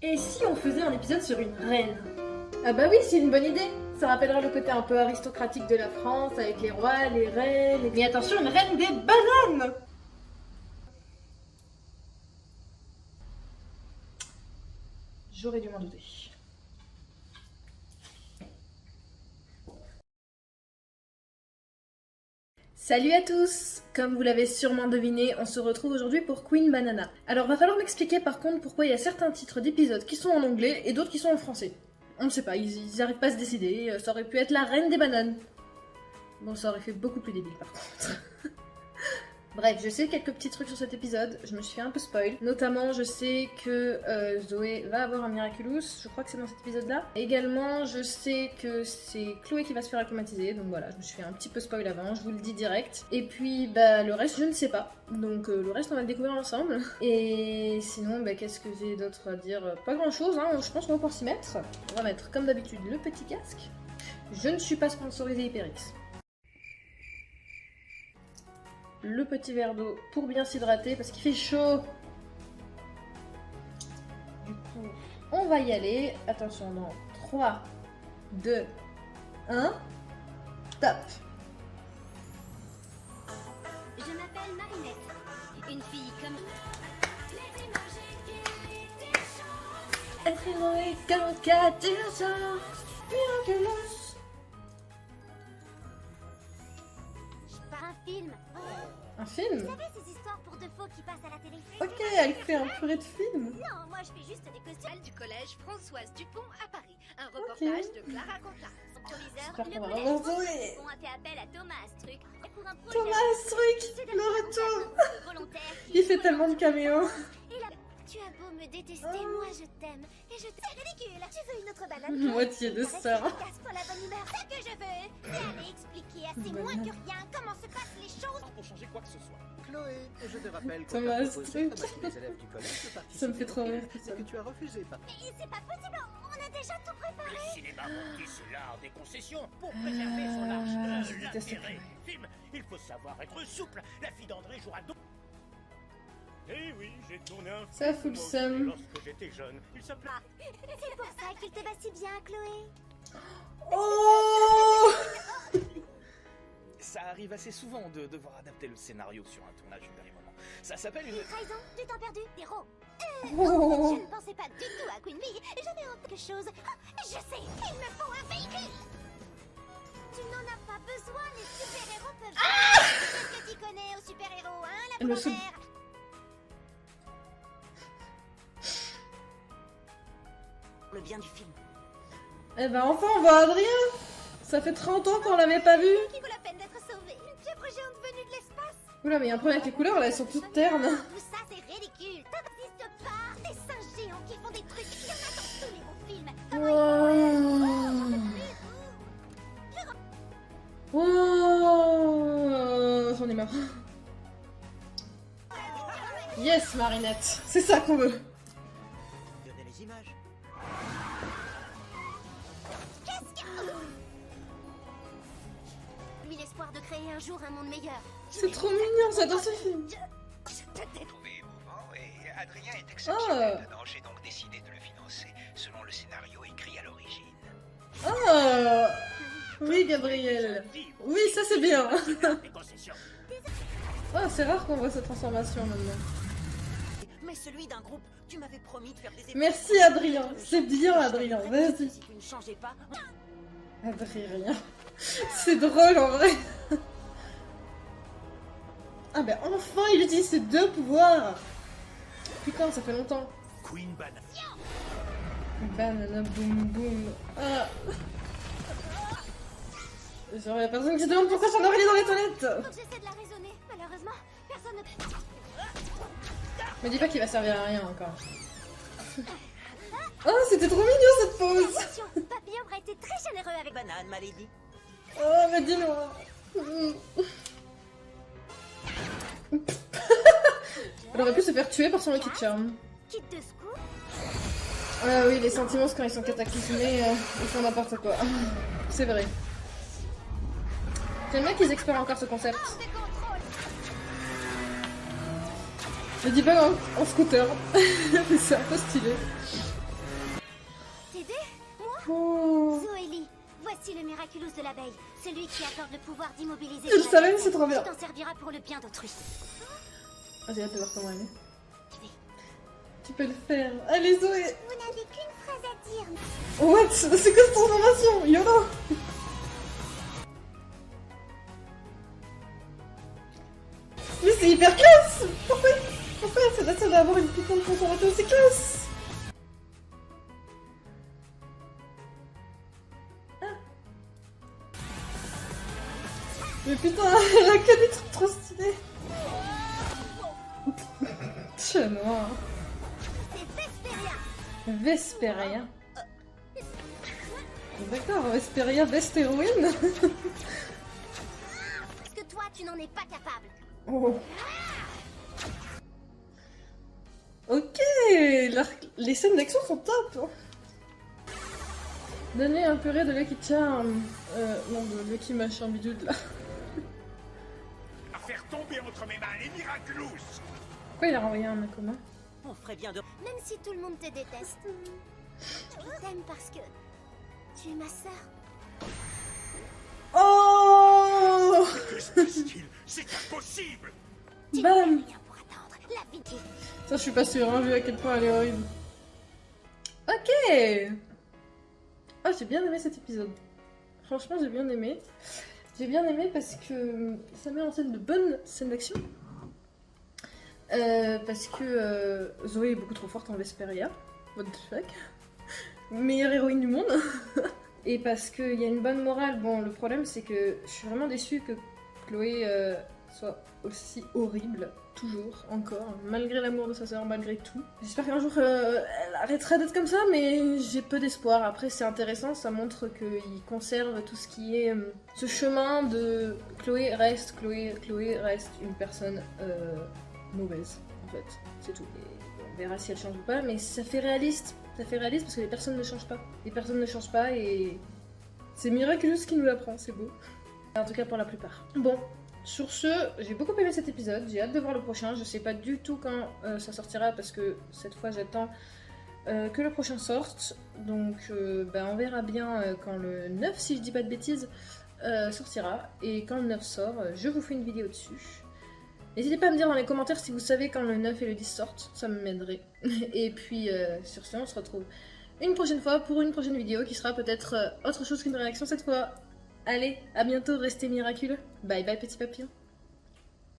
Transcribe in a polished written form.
Et si on faisait un épisode sur une reine? Ah bah oui, c'est une bonne idée. Ça rappellera le côté un peu aristocratique de la France, avec les rois, les reines... Mais attention, une reine des bananes! J'aurais dû m'en douter. Salut à tous! Comme vous l'avez sûrement deviné, on se retrouve aujourd'hui pour Queen Banana. Alors va falloir m'expliquer par contre pourquoi il y a certains titres d'épisodes qui sont en anglais et d'autres qui sont en français. On ne sait pas, ils arrivent pas à se décider, ça aurait pu être la reine des bananes. Bon, ça aurait fait beaucoup plus débile par contre. Bref, je sais quelques petits trucs sur cet épisode, je me suis fait un peu spoil. Notamment, je sais que Zoé va avoir un Miraculous, je crois que c'est dans cet épisode-là. Également, je sais que c'est Chloé qui va se faire acclimatiser, donc voilà, je me suis fait un petit peu spoil avant, je vous le dis direct. Et puis, bah, le reste, je ne sais pas. Donc le reste, on va le découvrir ensemble. Et sinon, bah, qu'est-ce que j'ai d'autre à dire? Pas grand-chose, hein, je pense qu'on va pouvoir s'y mettre. On va mettre, comme d'habitude, le petit casque. Je ne suis pas sponsorisée HyperX. Le petit verre d'eau pour bien s'hydrater parce qu'il fait chaud. Du coup, on va y aller. Attention, dans 3, 2, 1, top. Je m'appelle Marinette, une fille comme... Être héroïque comme Katyusha, miraculous. Par un film. Un film? Vous savez ces histoires pour de faux qui passent à la télé? Ok, elle fait un purée de film. Non, moi je fais juste des costumes du collège Françoise Dupont à Paris. Un reportage de Clara Conta. Autoriseur, J'espère le qu'on va collège revoir Françoise Zoé. Dupont a fait appel à Thomas Truc pour un projet Thomas Truc, le retour. Il fait tellement de caméos. Et là, tu as beau me détester, moi je t'aime. Et je t'aime. C'est ridicule. Tu veux une autre banane? Moitié de Reste sœur. efficace pour la bonne humeur. Ce que je veux, c'est aller expliquer à ces moins que rien comment se passent les choses. Pour changer quoi que ce soit. Chloé, je te rappelle qu'on Thomas t'a proposé, Truc. comme à tous les élèves du collège, de participer Ça me fait trop au film, rire tout ça. et que tu as refusé. Mais c'est pas possible, on a déjà tout préparé. Le cinéma monté, c'est l'art des concessions. Pour préserver son arche je de déteste l'intérêt du film, il faut savoir être souple. La fille d'André jouera donc. Eh oui, j'ai tourné un film. Ça fout le moi aussi, seum. lorsque j'étais jeune. Il s'appelait. C'est pour ça qu'il te va si bien, Chloé. Oh! Ça arrive assez souvent de devoir adapter le scénario sur un tournage du dernier moment. Ça s'appelle une... Des trahisons, du temps perdu, des rôles. Oh. Je ne pensais pas du tout à Queen Bee. J'avais en quelque chose. Ah, je sais, il me faut un véhicule. Tu n'en as pas besoin, les super-héros peuvent... Qu'est-ce que tu connais aux super-héros, hein, la Elle me saoule. première? Le bien du film. Eh ben enfin on voit Adrien. Ça fait 30 ans qu'on l'avait pas vu. Qui vaut la peine d'être sauvé? Une fièvre géante venue de l'espace? Oula, mais il y a un problème avec les couleurs là, elles sont toutes ternes. Tout ça, c'est ridicule. Ça n'existe pas. Des singes géants qui font des trucs. Il y en a dans tous les bons films. Oh, j'en ai marre. Yes, Marinette, c'est ça qu'on veut. Regardez les images. Lui, l'espoir de créer un jour un monde meilleur. C'est trop mignon ça dans ce film. Trouvé émouvant et Adrien est exceptionnel dedans. J'ai donc décidé de le financer selon le scénario écrit à l'origine. Oh, oui Gabriel. Oui, ça c'est bien. Les concessions. Oh, c'est rare qu'on voit cette transformation maintenant. Mais celui d'un groupe, tu m'avais promis de faire des efforts. Merci Adrien, c'est bien Adrien, vas-y. Si tu ne changeais pas, Adrien, c'est drôle en vrai. Ah ben enfin il utilise ses deux pouvoirs. Putain, ça fait longtemps. Queen Banana. Banana boum boum. Ah. Genre y'a personne qui se demande pourquoi j'en aurais dans les toilettes. Faut que j'essaie de la raisonner. Malheureusement, personne ne... Me dis pas qu'il va servir à rien encore. Oh, c'était trop mignon cette pause. Attention, Papy aurait été très généreux avec... banane, ma lady. Oh, mais dis-le. Elle aurait pu se faire tuer par son Lucky Charm. Kit de secours. Ah oui, les sentiments quand ils sont cataclysmés, ils font n'importe quoi. C'est vrai. J'aime bien qu'ils explorent encore ce concept. Des contrôles. Je dis pas en scooter. C'est un peu stylé. l'aider? Oh. Zoélie, voici le Miraculous de l'abeille, celui qui accorde le pouvoir d'immobiliser. Je le son savais, mais adversaire. c'est trop bien. Tu t'en serviras pour le bien d'autrui. Ah, j'ai hâte de voir comment elle est. Je vais. Tu peux le faire. Allez, Zoé. Vous n'avez qu'une phrase à dire. What? C'est quoi cette transformation? YOLO. Mais c'est hyper classe. Pourquoi c'est la seule d'avoir une putain de transformation aussi classe? Ah. Mais putain, elle a que des trucs trop stylés. Tchè, noir. C'est Vesperia. Vesperia. D'accord, Vesperia, best héroïne. Parce que toi, tu n'en es pas capable. Oh. Ok, les scènes d'action sont top. Donnez un purée de Lucky Charm. Non, de Lucky machin bidule là. À faire tomber entre mes mains les Miraculous. Pourquoi il a renvoyé un commun? On ferait bien de... Même si tout le monde te déteste. Je t'aime parce que tu es ma sœur. Oh. Que se passe-t-il? C'est impossible. Tu Bam. n'as rien pour attendre. La vie. Ça, je suis pas sûre, hein, vu à quel point elle est horrible. Ok. Oh, j'ai bien aimé cet épisode. Franchement, j'ai bien aimé. J'ai bien aimé parce que ça met en scène de bonnes scènes d'action. Parce que Zoé est beaucoup trop forte en Vesperia. What the fuck. Meilleure héroïne du monde. Et parce qu'il y a une bonne morale. Bon, le problème, c'est que je suis vraiment déçue que Chloé soit aussi horrible. Toujours, encore, malgré l'amour de sa sœur, malgré tout. J'espère qu'un jour elle arrêtera d'être comme ça, mais j'ai peu d'espoir. Après, c'est intéressant, ça montre qu'il conserve tout ce qui est ce chemin de Chloé reste une personne mauvaise, en fait. C'est tout. Et on verra si elle change ou pas, mais ça fait réaliste. Ça fait réaliste parce que les personnes ne changent pas. Les personnes ne changent pas et c'est Miraculous qui nous l'apprend, c'est beau. En tout cas pour la plupart. Bon. Sur ce, j'ai beaucoup aimé cet épisode, j'ai hâte de voir le prochain, je sais pas du tout quand ça sortira parce que cette fois j'attends que le prochain sorte, donc on verra bien quand le 9, si je dis pas de bêtises, sortira, et quand le 9 sort, je vous fais une vidéo dessus. N'hésitez pas à me dire dans les commentaires si vous savez quand le 9 et le 10 sortent, ça me m'aiderait. Et puis sur ce, on se retrouve une prochaine fois pour une prochaine vidéo qui sera peut-être autre chose qu'une réaction cette fois. Allez, à bientôt, restez miraculeux. Bye bye petit papillon.